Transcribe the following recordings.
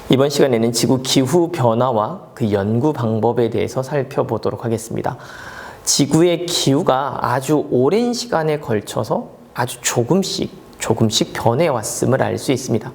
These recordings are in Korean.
이번 시간에는 지구 기후 변화와 그 연구 방법에 대해서 살펴보도록 하겠습니다. 지구의 기후가 아주 오랜 시간에 걸쳐서 아주 조금씩 변해왔음을 알 수 있습니다.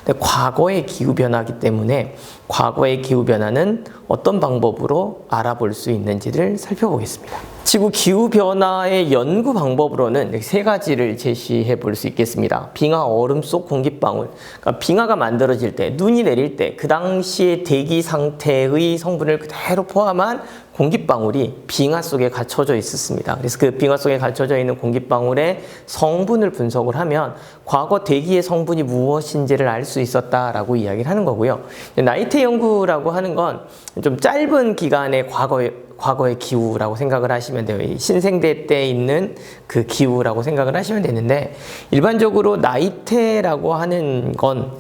근데 과거의 기후 변화이기 때문에 과거의 기후 변화는 어떤 방법으로 알아볼 수 있는지를 살펴보겠습니다. 지구 기후 변화의 연구 방법으로는 세 가지를 제시해 볼 수 있겠습니다. 빙하 얼음 속 공기방울. 그러니까 빙하가 만들어질 때, 눈이 내릴 때 그 당시의 대기 상태의 성분을 그대로 포함한 공기방울이 빙하 속에 갖춰져 있었습니다. 그래서 그 빙하 속에 갖춰져 있는 공기방울의 성분을 분석을 하면 과거 대기의 성분이 무엇인지를 알 수 있었다라고 이야기를 하는 거고요. 나이테 연구라고 하는 건 좀 짧은 기간의 과거의 기후라고 생각을 하시면 돼요. 신생대 때 있는 그 기후라고 생각을 하시면 되는데, 일반적으로 나이테라고 하는 건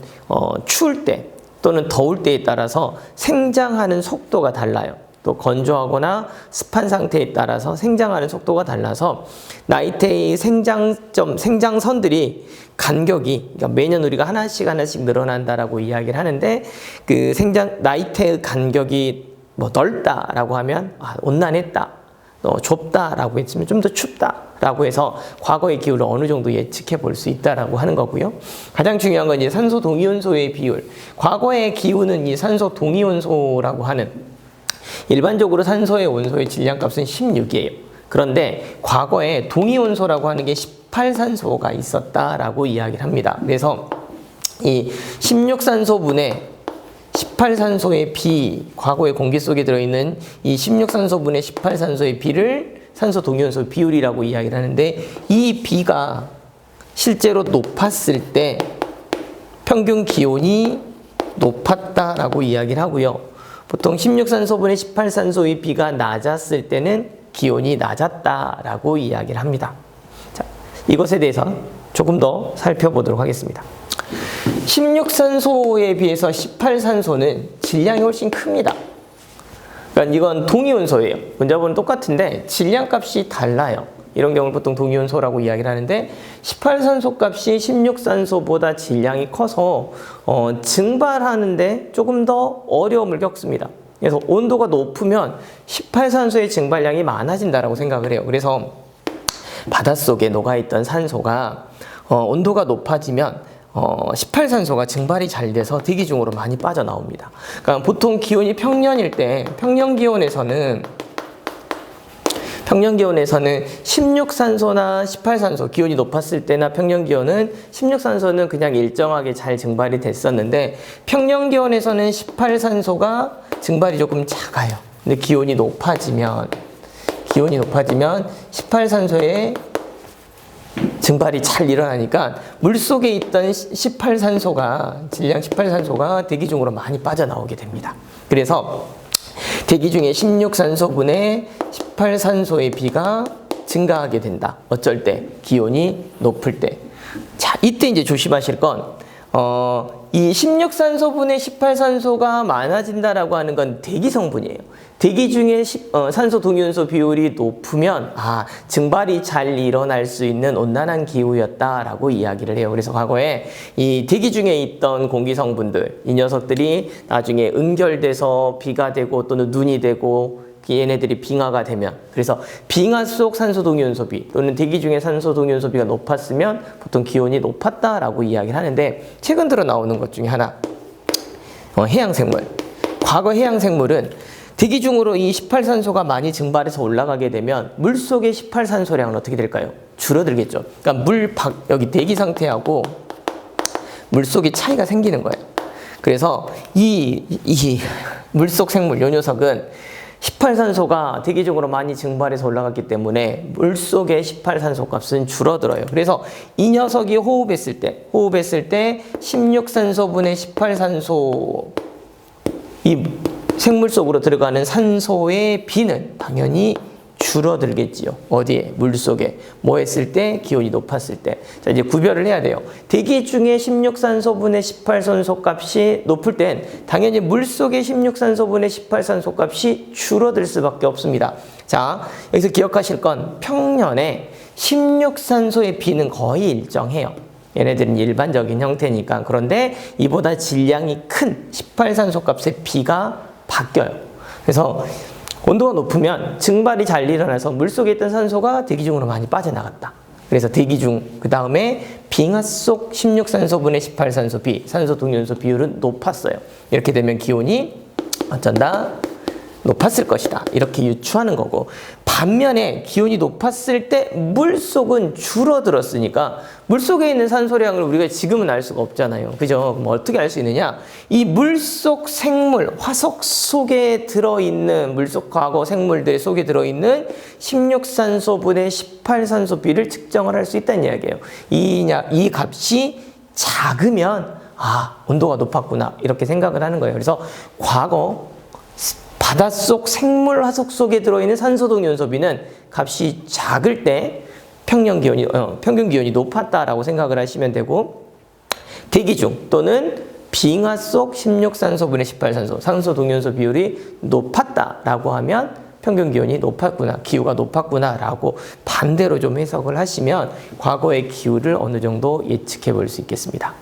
추울 때 또는 더울 때에 따라서 생장하는 속도가 달라요. 또 건조하거나 습한 상태에 따라서 생장하는 속도가 달라서 나이테의 생장선들이 간격이, 그러니까 매년 우리가 하나씩 늘어난다라고 이야기를 하는데, 그 나이테의 간격이 넓다라고 하면 온난했다, 좁다라고 했으면 좀 더 춥다라고 해서 과거의 기후를 어느 정도 예측해 볼 수 있다라고 하는 거고요. 가장 중요한 건 이제 산소 동위원소의 비율. 과거의 기후는 이 산소 동위원소라고 하는, 일반적으로 산소의 온소의 질량값은 16이에요. 그런데 과거에 동위원소라고 하는 게 18산소가 있었다라고 이야기를 합니다. 그래서 이 16산소분의 18산소의 비, 과거의 공기 속에 들어있는 이 16산소분의 18산소의 비를 산소 동위원소 비율이라고 이야기를 하는데, 이 비가 실제로 높았을 때 평균 기온이 높았다라고 이야기를 하고요. 보통 16산소분의 18산소의 비가 낮았을 때는 기온이 낮았다라고 이야기를 합니다. 자, 이것에 대해서 조금 더 살펴보도록 하겠습니다. 16산소에 비해서 18산소는 질량이 훨씬 큽니다. 그러니까 이건 동위원소예요. 원자번은 똑같은데 질량값이 달라요. 이런 경우를 보통 동위원소라고 이야기를 하는데, 18산소 값이 16산소보다 질량이 커서 증발하는데 조금 더 어려움을 겪습니다. 그래서 온도가 높으면 18산소의 증발량이 많아진다라고 생각을 해요. 그래서 바닷속에 녹아있던 산소가 온도가 높아지면 18산소가 증발이 잘 돼서 대기 중으로 많이 빠져나옵니다. 그러니까 보통 기온이 평년일 때, 평년 기온에서는 16산소나 18산소, 기온이 높았을 때나 평년 기온은 16산소는 그냥 일정하게 잘 증발이 됐었는데, 평년 기온에서는 18산소가 증발이 조금 작아요. 근데 기온이 높아지면 18산소의 증발이 잘 일어나니까 물속에 있던 18산소가, 질량 18산소가 대기 중으로 많이 빠져나오게 됩니다. 그래서 대기 중에 16산소분의 18산소의 비가 증가하게 된다. 어쩔 때? 기온이 높을 때. 자, 이때 이제 조심하실 건, 이 16산소분의 18산소가 많아진다라고 하는 건 대기 성분이에요. 대기 중에 산소 동위원소 비율이 높으면 증발이 잘 일어날 수 있는 온난한 기후였다라고 이야기를 해요. 그래서 과거에 이 대기 중에 있던 공기 성분들, 이 녀석들이 나중에 응결돼서 비가 되고 또는 눈이 되고, 얘네들이 빙하가 되면, 그래서 빙하 속 산소 동위원소비 또는 대기 중에 산소 동위원소비가 높았으면 보통 기온이 높았다라고 이야기를 하는데, 최근 들어 나오는 것 중에 하나, 해양생물. 과거 해양생물은 대기 중으로 이 18산소가 많이 증발해서 올라가게 되면 물속의 18산소량은 어떻게 될까요? 줄어들겠죠. 그러니까 여기 대기 상태하고 물속의 차이가 생기는 거예요. 그래서 이 물속 생물, 요 녀석은 18산소가 대기적으로 많이 증발해서 올라갔기 때문에 물속의 18산소 값은 줄어들어요. 그래서 이 녀석이 호흡했을 때 16산소분의 18산소, 이 생물 속으로 들어가는 산소의 비는 당연히 줄어들겠지요. 어디에? 물속에. 뭐 했을 때? 기온이 높았을 때. 자, 이제 구별을 해야 돼요. 대기 중에 16산소분의 18산소 값이 높을 땐 당연히 물속의 16산소분의 18산소 값이 줄어들 수밖에 없습니다. 자, 여기서 기억하실 건 평년에 16산소의 비는 거의 일정해요. 얘네들은 일반적인 형태니까. 그런데 이보다 질량이 큰 18산소 값의 B가 바뀌어요. 그래서 온도가 높으면 증발이 잘 일어나서 물속에 있던 산소가 대기 중으로 많이 빠져나갔다. 그래서 대기 중, 그 다음에 빙하 속 16산소분의 18산소 B, 산소 동위원소 비율은 높았어요. 이렇게 되면 기온이 어쩐다? 높았을 것이다. 이렇게 유추하는 거고, 반면에 기온이 높았을 때 물속은 줄어들었으니까 물속에 있는 산소량을 우리가 지금은 알 수가 없잖아요. 그죠? 그럼 어떻게 알 수 있느냐? 이 물속 생물, 화석 속에 들어있는, 물속 과거 생물들 속에 들어있는 16산소분의 18산소비를 측정을 할 수 있다는 이야기예요. 이 값이 작으면 온도가 높았구나, 이렇게 생각을 하는 거예요. 그래서 과거 바닷속 생물 화석 속에 들어있는 산소동위원소비는 값이 작을 때 평균 기온이 높았다라고 생각을 하시면 되고, 대기 중 또는 빙하 속 16산소분의 18산소, 산소동위원소 비율이 높았다라고 하면 평균 기온이 높았구나, 기후가 높았구나라고 반대로 좀 해석을 하시면 과거의 기후를 어느 정도 예측해 볼 수 있겠습니다.